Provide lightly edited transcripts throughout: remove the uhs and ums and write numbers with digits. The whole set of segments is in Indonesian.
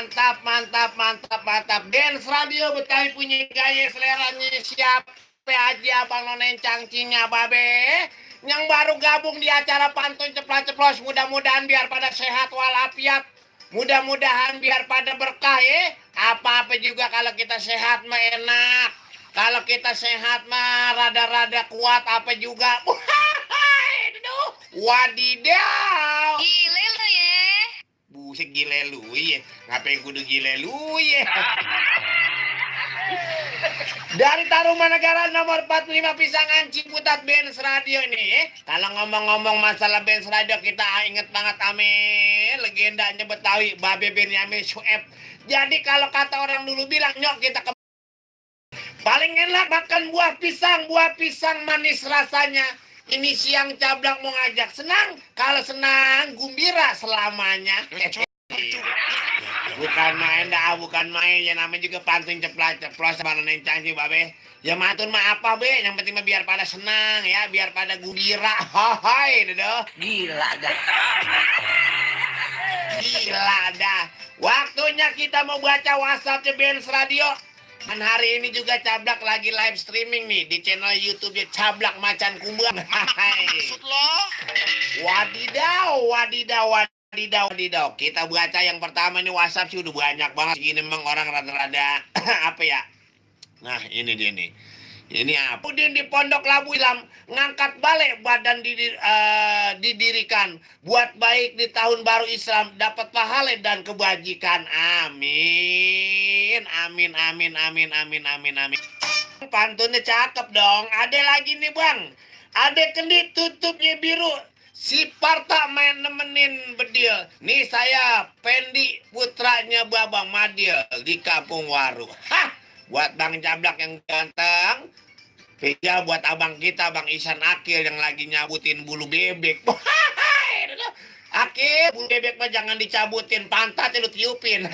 Mantap, mantap, mantap, mantap. Dance Radio Betawi punya gaya seleranya siapa aja Bang Nonen cangcingnya babe. Yang baru gabung di acara Pantun Ceplas-Ceplos, mudah-mudahan biar pada sehat walafiat. Mudah-mudahan biar pada berkah ya. Apa-apa juga kalau kita sehat mah enak. Kalau kita sehat mah rada-rada kuat apa juga. Wadidaw. Gile lu ya. Buset gile lu ya. Ngapain kudu gile lu ya. Dari Tarumanegara nomor 45 Pisangan Ciputat Benz Radio ini. Kalau ngomong-ngomong masalah Benz Radio kita inget banget amin. Legendanya Betawi Babe Benyamin Sueb. Jadi kalau kata orang dulu bilang nyok kita ke paling enak makan buah pisang manis rasanya. Ini siang Cablak mau ngajak senang. Kalau senang gumbira selamanya. Bukan main dah, bukan main. Ya namanya juga pantun ceplas-ceplos sama Nonen cangcing babe. Ya mantun mah apa be? Yang penting mah biar pada senang ya, biar pada gumbira. Hai, dodo. Gila dah. Gila dah. Waktunya kita mau baca WhatsApp Benz Radio. Dan hari ini juga Cablak lagi live streaming nih di channel YouTube-nya Cablak Macan Kumbang. Maksud lo? Wadidaw. Kita baca yang pertama ini WhatsApp sih udah banyak banget. Gini memang orang rada-rada apa ya? Nah, ini dia nih. Ini apa? Udin di Pondok Labu Ilham ngangkat balik badan didirikan buat baik di tahun baru Islam, dapat pahala dan kebajikan. Amin. Pantunnya cakep dong. Ada lagi nih bang. Ada kendit tutupnya biru. Si Parta main nemenin bedil. Nih saya Pendi putranya Babang Madil di Kampung Waru. Hah, buat Bang Cablak yang ganteng. Pega buat abang kita Bang Ihsan Akil yang lagi nyabutin bulu bebek. Akil, bulu bebek mah jangan dicabutin, pantatnya lu tiupin.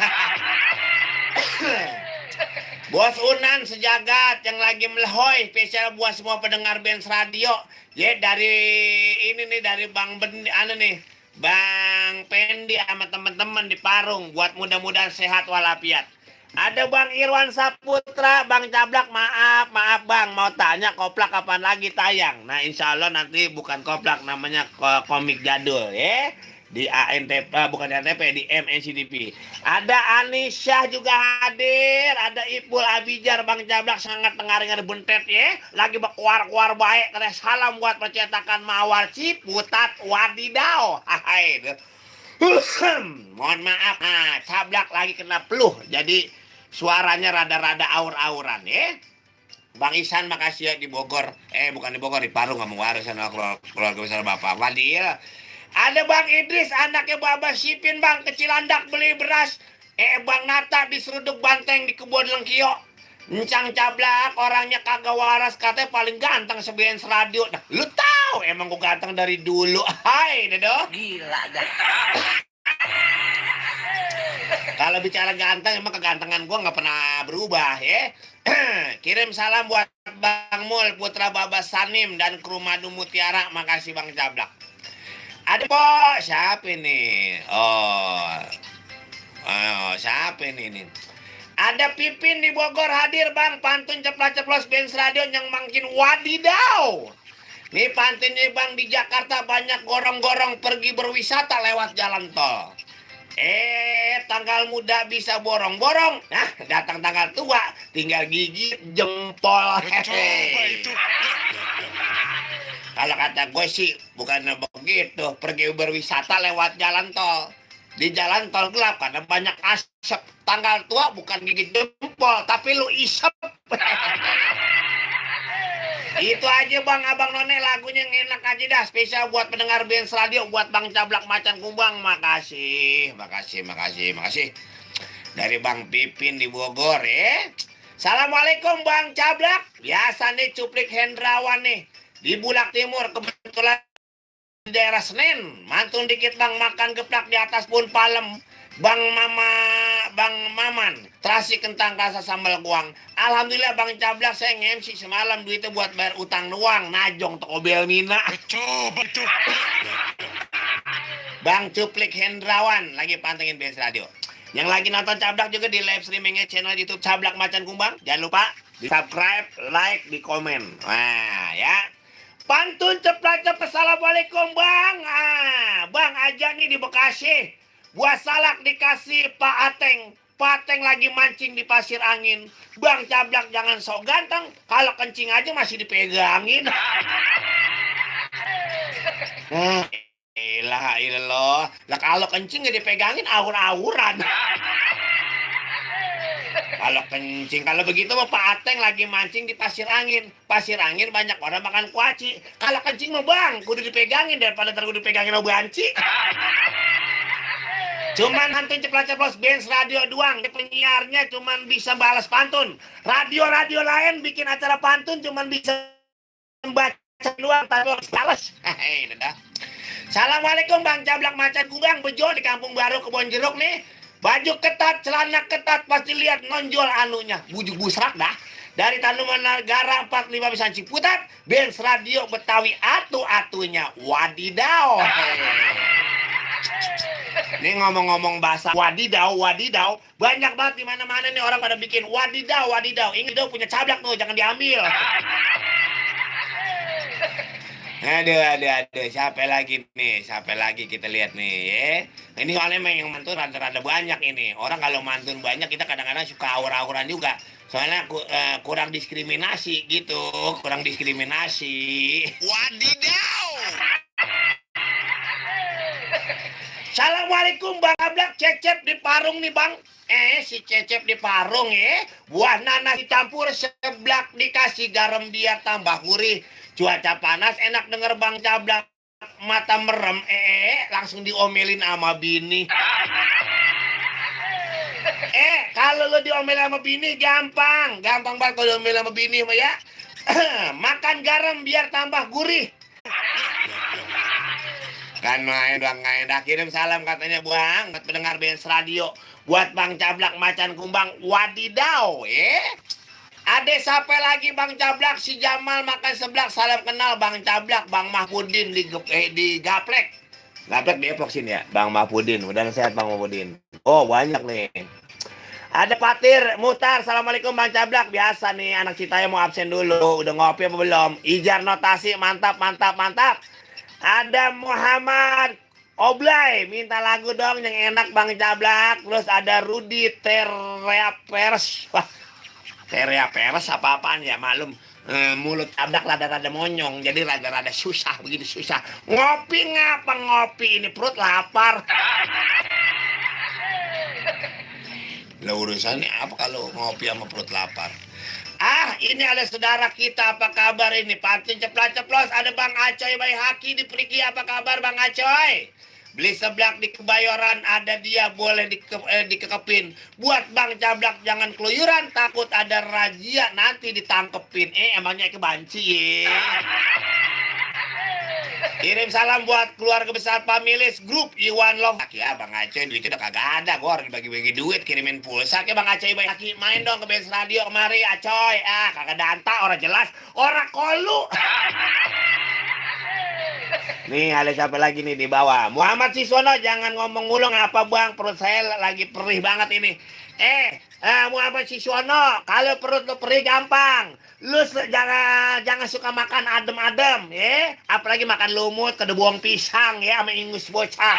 Bos Unan sejagat yang lagi melehoy, spesial buat semua pendengar Benz Radio. Ya dari ini nih dari Bang Bang Pendi sama teman-teman di Parung buat mudah-mudahan sehat walafiat. Ada Bang Irwan Saputra, Bang Cablak, maaf Bang, mau tanya koplak kapan lagi tayang? Nah insya Allah nanti bukan koplak, namanya komik jadul ya. Di ANTP, bukan di ANTP, di MNCDP. Ada Anisha juga hadir, ada Ipul Abijar, Bang Cablak sangat tengaringan bentet ya. Lagi berkuar-kuar baik, terus salam buat percetakan Mawar Ciputat, wadidaw. Hai. Mohon maaf, nah, Cablak lagi kena flu, jadi suaranya rada-rada aur-auran ya. Bang Ihsan makasih ya di Bogor, bukan di Bogor, di Parung ngomong waris sama keluarga besar Bapak Fadil. Ada Bang Idris, anaknya Baba Sipin Bang, kecil andak beli beras. Bang Nata di Seruduk Banteng di Kebun Lengkio. Encang Cablak, orangnya kagak waras, katanya paling ganteng se-Benz Radio. Nah, lu tahu emang gua ganteng dari dulu. Hai, Dodo. Gila dah. Kalau bicara ganteng, emang kegantengan gua nggak pernah berubah ya. Kirim salam buat Bang Mul, Putra Baba Sanim, dan kru Madu Mutiara. Makasih Bang Cablak. Ada siapa ini? Siapa ini? Ada Pipin di Bogor hadir Bang, pantun ceplas-ceplos Benz Radio yang makin wadidaw. Nih pantunnya Bang, di Jakarta banyak gorong-gorong pergi berwisata lewat jalan tol. Tanggal muda bisa borong-borong. Nah, datang tanggal tua tinggal gigit jempol. Coba itu. Kalau kata gue sih bukan begitu, pergi berwisata lewat jalan tol. Di jalan tol gelap karena banyak asap. Tanggal tua bukan gigit jempol, tapi lu isep. Itu aja Bang, Abang None lagunya yang enak aja dah. Spesial buat pendengar Benz Radio, buat Bang Cablak Macan Kumbang. Makasih. Dari Bang Pipin di Bogor ya. Assalamualaikum Bang Cablak. Biasa nih Cuplik Hendrawan nih. Di Bulak Timur, kebetulan di daerah Senen. Mantun dikit Bang, makan geplak di atas pun palem. Bang Maman, terasi kentang rasa sambal goang. Alhamdulillah Bang Cablak, saya nge-MC semalam duitnya buat bayar utang doang. Najong toko Belmina. Coba itu. Bang Cuplik Hendrawan lagi pantengin Benz Radio. Yang lagi nonton Cablak juga di live streamingnya channel YouTube Cablak Macan Kumbang. Jangan lupa di subscribe, like, di komen. Wah ya. Pantun ceplak-ceplak. Assalamualaikum bang. Bang aja nih di Bekasi. Buah salak dikasih Pak Ateng. Pak Ateng lagi mancing di pasir angin. Bang Cablak jangan sok ganteng. Kalau kencing aja masih dipegangin. Ilah ilah. Lah kalau kencing gak dipegangin awur-awuran. Kalau kencing, kalau begitu mah Pak Ateng lagi mancing di pasir angin. Pasir angin banyak orang makan kuaci. Kalau kencing mah bang, kudu dipegangin daripada ntar kudu dipegangin sama banci. Cuman hantu ceplos-ceplos Benz Radio doang. Penyiarnya cuman bisa balas pantun. Radio-radio lain bikin acara pantun cuman bisa baca doang tapi harus balas. Hei, dadah. Assalamualaikum Bang Cablak Macan Kumbang, bejo di Kampung Baru Kebon Jeruk nih. Baju ketat, celana ketat, pasti lihat nonjol anunya. Bujuk busrak dah. Dari Tanuman Negara 45 Pisan Ciputat, Benz Radio Betawi atu-atunya. Wadidaw. Ini ngomong-ngomong bahasa wadidaw, wadidaw. Banyak banget di mana-mana nih orang pada bikin wadidaw, wadidaw. Ini dong punya Cablak tuh, jangan diambil. Aduh. Siapa lagi nih? Siapa lagi kita lihat nih ya. Ini soalnya memang yang mantun rada-rada banyak ini. Orang kalau mantun banyak kita kadang-kadang suka awur-awuran juga. Soalnya kurang diskriminasi gitu. Kurang diskriminasi. Wadidaw. Assalamualaikum Bang Cablak, Cecep di Parung nih Bang. Si Cecep di Parung ya. Buah nanas dicampur seblak dikasih garam biar tambah gurih. Cuaca panas enak denger Bang Cablak. Mata merem langsung diomelin sama bini. Kalau lo diomelin sama bini gampang banget kalau diomelin sama bini mah ya. Makan garam biar tambah gurih. Kan main Bang Ngaida kirim salam katanya Bang buat pendengar Benz Radio, buat Bang Cablak Macan Kumbang. Wadidaw Ade siapa lagi Bang Cablak? Si Jamal makan seblak. Salam kenal Bang Cablak, Bang Mahpudin di Gaplek. Gaplek Depok sini ya, Bang Mahpudin. Mudah sehat Bang Mahpudin. Oh banyak nih. Ada Patir Mutar. Assalamualaikum Bang Cablak. Biasa nih anak Citaya mau absen dulu. Udah ngopi apa belum? Ijar notasi mantap. Ada Muhammad Oblay, minta lagu dong yang enak Bang Cablak. Terus ada Rudi Teriapers. Wah, Teriapers apa-apaan ya, malum. Mulut Cablak rada-rada monyong, jadi rada-rada susah, begitu susah. Ngopi ngapa ngopi, ini perut lapar. Lah urusannya apa kalau ngopi sama perut lapar? Ini ada saudara kita, apa kabar ini? Pantun ceplos-ceplos, ada Bang Acoy Bayi Haki di Perigi, apa kabar Bang Acoy? Beli seblak di Kebayoran, ada dia, boleh dikekepin. Buat Bang Cablak jangan keluyuran, takut ada razia nanti ditangkepin. Emangnya kebanci ya? Kirim salam buat keluarga besar Pamilis Grup Iwan Love. Ya Bang Acoy duitnya udah kagak ada. Gue harus bagi-bagi duit kirimin pulsa ke Bang Acoy Bayi Haki. Main dong ke Benz Radio kemari Acoy. Kagak danta orang jelas. Orang kolu. Nih ada siapa lagi nih di bawah? Muhammad Siswono, jangan ngomong ngulung apa Bang. Perut saya lagi perih banget ini. Muhammad Siswono, kalau perut lu perih gampang. Lu jangan suka makan adem-adem, ya. Apalagi makan lumut, kedebuang pisang, ya, sama ingus bocah.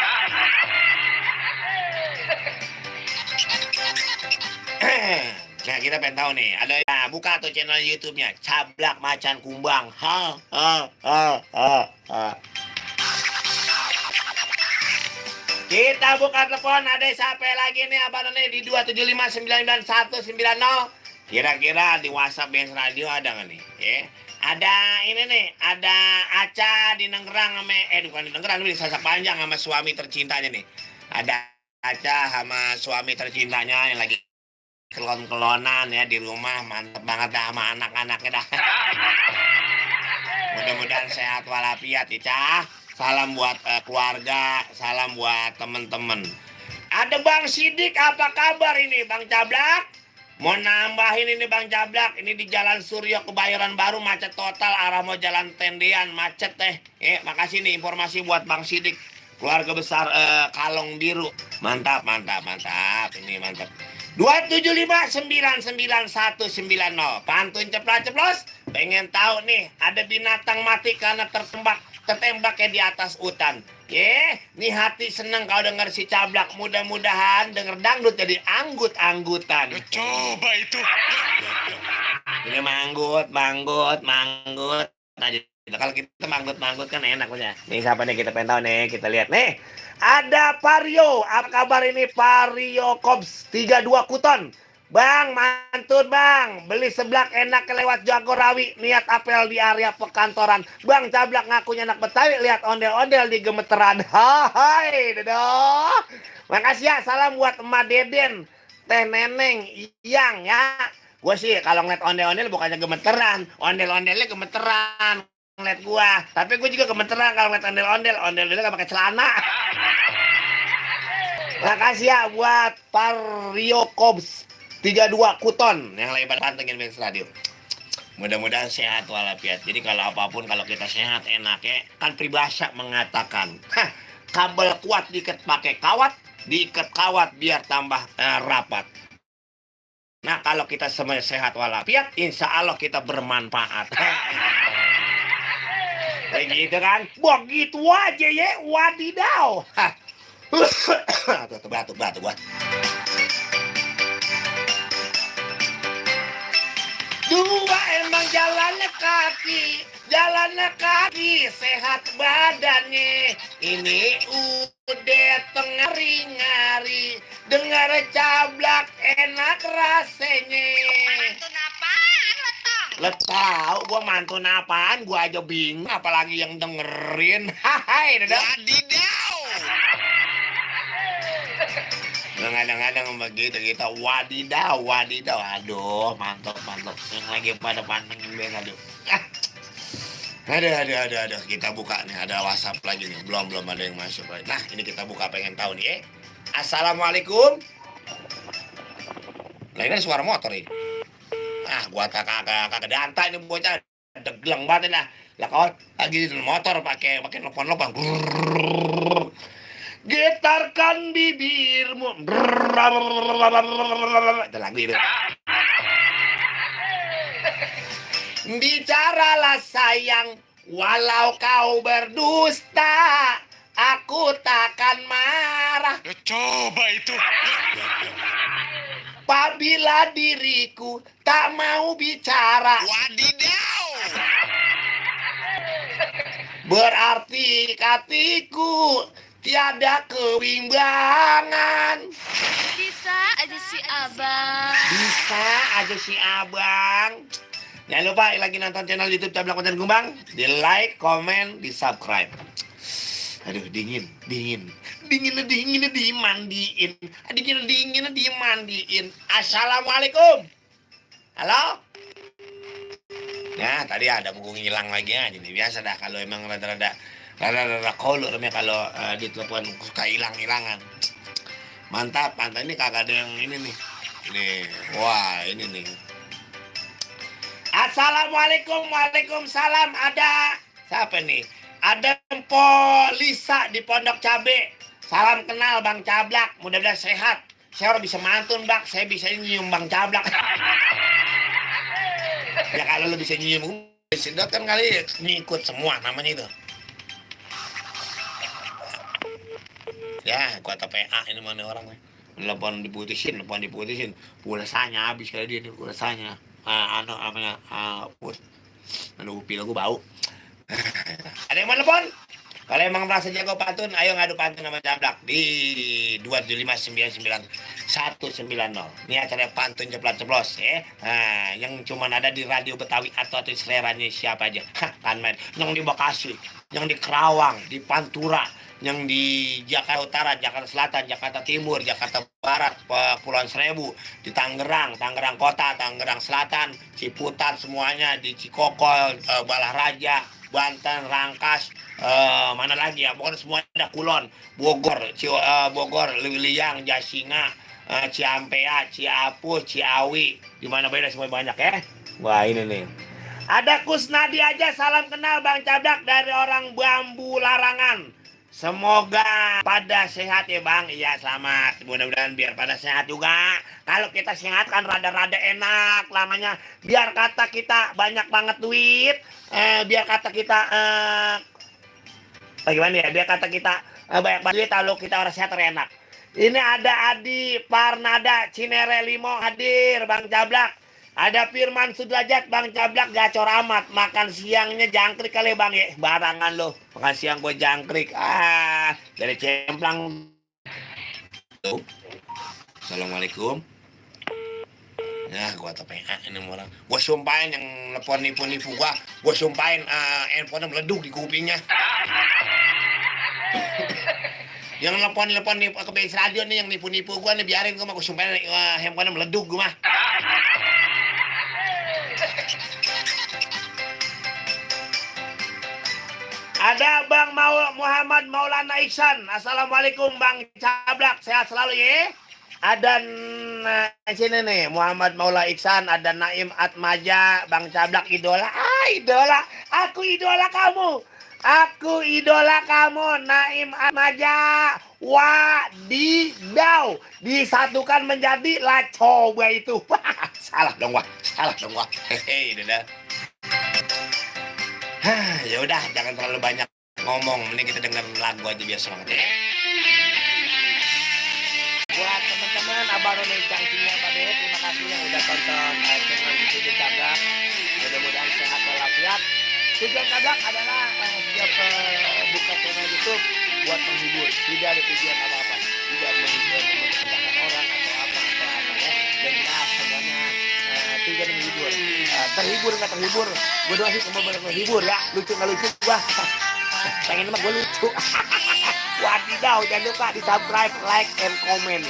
Nah, kita pengen tahu nih, ada buka tuh channel YouTube-nya Cablak Macan Kumbang. Kita buka telepon, ada siapa lagi nih abang nih di 275999190. Kira-kira di WhatsApp Benz Radio ada nggak nih? Ada ini nih, ada Aca di Nenggerang sama bukan di Nenggerang, di Sasak Panjang sama suami tercintanya nih. Ada Aca sama suami tercintanya yang lagi kelon-kelonan ya di rumah, mantep banget dah sama anak-anaknya dah. Mudah-mudahan sehat walafiat ya Cah. Salam buat keluarga, salam buat temen-temen. Ada Bang Sidik, apa kabar ini Bang Cablak? Mau nambahin ini Bang Cablak, ini di Jalan Suryo Kebayoran Baru macet total, arah mau Jalan Tendean macet teh. Makasih nih informasi buat Bang Sidik. keluarga besar Kalong Biru. Mantap. Ini mantap. 2759919. Pantun ceplos. Pengen tahu nih, ada binatang mati karena tertembaknya di atas hutan. Nih hati seneng kalau denger si Cablak. Mudah-mudahan denger dangdut jadi anggut-anggutan. Coba itu. Ini manggut. Nah, kalau kita manggut kan enak punya. Nih siapa nih kita pengen tahu nih, kita lihat nih. Ada Vario, apa kabar ini Vario Kops 32 Kuton. Bang, mantun bang, beli seblak enak lewat Jagorawi, niat apel di area perkantoran. Bang Cablak ngakunya anak Betawi, lihat ondel-ondel di gemeteran. Hai, dadah. Makasih ya, salam buat Emak Deden, Teh Neneng, Iyang ya. Gue sih kalau ngeliat ondel-ondel bukannya gemeteran, ondel-ondelnya gemeteran ngeliat gua. Tapi gue juga gemeteran kalau ngeliat ondel-ondel gak pakai celana. Makasih ya buat Vario Kops 32 Kuton yang lagi pada pantengin Benz Radio. Mudah-mudahan sehat walafiat. Jadi kalau apapun, kalau kita sehat enak ya. Kan peribahasa mengatakan, kabel kuat diikat pakai kawat, diikat kawat biar tambah rapat. Nah kalau kita semua sehat walafiat, insya Allah kita bermanfaat. Begitu kan? Begitu aja ya, wadidaw. Batuk gua. Dua emang jalannya kaki, sehat badannya. Ini udah tengah ngari, dengar Cablak enak rasanya. Mantun apaan lo, Tong? Lo tau gua mantun apaan, gua aja bingung apalagi yang dengerin. Hai, dadah. Wadidaw. Kadang-kadang begitu kita wadidaw. Aduh, mantap. Yang lagi pada pantengin Ben, aduh. Aduh. Kita buka nih, ada WhatsApp lagi nih. Belum ada yang masuk lagi. Nah, ini kita buka, pengen tahu nih. Assalamualaikum. Nah, ini suara motor nih. Gua kagak danta ini bocah. Degleng banget lah. Lah kawan lagi di motor pakai telepon. Getarkan bibirmu. Itu lagu itu. Bicaralah sayang, walau kau berdusta, aku takkan marah. Coba itu. Apabila diriku tak mau bicara, Wadidaw. berarti hatiku tiada kewimbangan. Bisa aja si abang. Jangan lupa lagi nonton channel YouTube Cablak Konten Kumbang, di like, komen, di subscribe. Aduh, dingin dimandiin. Assalamualaikum. Halo. Nah, tadi ada buku ngilang lagi aja nih. Biasa dah kalau emang rada-rada kolor kalau di telepon suka hilang-hilangan. Mantap. Ini kagak ada yang ini nih. Wah, ini nih. Assalamualaikum. Waalaikumsalam. Ada siapa nih? Ada Mpo Lisa di Pondok Cabe. Salam kenal Bang Cablak. Mudah-mudahan sehat. Saya bisa mantun, Bang. Saya bisa nyium Bang Cablak. Ya kalau lu bisa nyium, sedot kan kali ngikut semua namanya itu. Ya, gua PA ini mana orang nih. Telepon diputusin. Pulsanya habis kali dia nih, pulsanya. Upil gua bau. Ada yang mau telepon? Kalau emang merasa jago pantun, ayo ngadu pantun sama Cablak di 2759919. Ini acara pantun ceplos ya. Nah, yang cuma ada di radio Betawi atau di seleranya siapa aja. Kan main. Yang di Bekasi, yang di Kerawang, di Pantura, yang di Jakarta Utara, Jakarta Selatan, Jakarta Timur, Jakarta Barat, Kepulauan Seribu, di Tangerang Kota, Tangerang Selatan, Ciputat semuanya, di Cikokol, Balaraja, Banten, Rangkas, mana lagi ya, pokoknya semua ada, Kulon, Bogor, Liliang, Jasinga, Ciampea, Ciapus, Ciawi, di mana beda semua banyak ya. Wah ini nih. Ada Kusnadi aja, salam kenal Bang Cablak dari orang Bambu Larangan. Semoga pada sehat ya Bang. Iya selamat. Mudah-mudahan biar pada sehat juga. Kalau kita sehat kan rada-rada enak lamanya. Biar kata kita banyak banget duit. Biar kata kita bagaimana ya? Biar kata kita banyak banget duit. Kalau kita orang sehat enak. Ini ada Adi Parnada Cinere Limo hadir Bang Cablak. Ada Firman Sudrajat, Bang Cablak gacor amat. Makan siangnya jangkrik kali Bang ya. Barangan lo. Makan siang gue jangkrik. Dari Cemplang. Assalamualaikum. Nah, gua TPA ini orang. Gua sumpahin yang telepon nipu-nipu gua. Gua sumpahin handphone meleduk di kupingnya. Yang telepon ke BS Radio nih yang nipu-nipu gua nih biarin gua mah gua sumpahin handphone meleduk gua mah. Ada Bang Muhammad Maulana Iksan. Assalamualaikum Bang Cablak, sehat selalu ya. Ada sini nih Muhammad Maula Iksan, ada Naim Atmaja, Bang Cablak idola. Idola. Aku idola kamu. Aku idola kamu, Naim Atmaja. Wadidaw. Disatukan menjadi lah coba itu. Salah dong wah. Hehe, dadah. Ya udah, jangan terlalu banyak ngomong. Mending kita denger lagu aja biar semangat ya. Buat teman-teman Abang Roni Cangcingnya Pade, terima kasih yang udah tonton channel YouTube Cablak. Mudah-mudahan sehat walafiat. Tujuan Cablak adalah setiap buka channel YouTube buat menghibur. Tidak ada tujuan apa-apa. Tidak menghibur, memperkenalkan orang atau apa ya. Dan kita semuanya tujuan menghibur. Terhibur nggak terhibur, gue doa sih kamu benar menghibur ya. Lucu nggak lucu gua. Pengen mah gue lucu. Wadidaw, jangan lupa di subscribe, like, and comment.